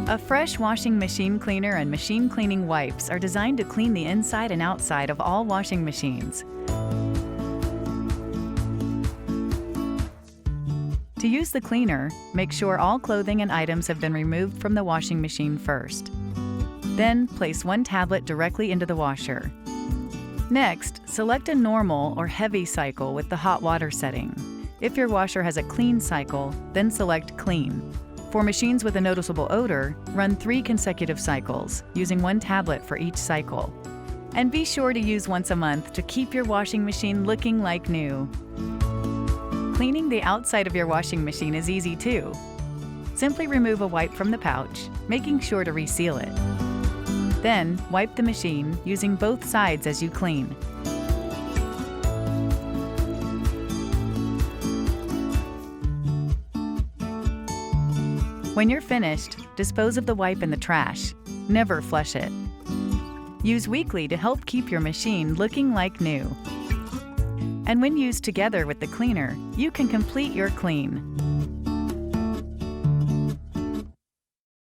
Affresh washing machine cleaner and machine cleaning wipes are designed to clean the inside and outside of all washing machines. To use the cleaner, make sure all clothing and items have been removed from the washing machine first. Then, place one tablet directly into the washer. Next, select a normal or heavy cycle with the hot water setting. If your washer has a clean cycle, then select clean. For machines with a noticeable odor, run 3 consecutive cycles, using one tablet for each cycle. And be sure to use once a month to keep your washing machine looking like new. Cleaning the outside of your washing machine is easy too. Simply remove a wipe from the pouch, making sure to reseal it. Then, wipe the machine using both sides as you clean. When you're finished, dispose of the wipe in the trash. Never flush it. Use weekly to help keep your machine looking like new. And when used together with the cleaner, you can complete your clean.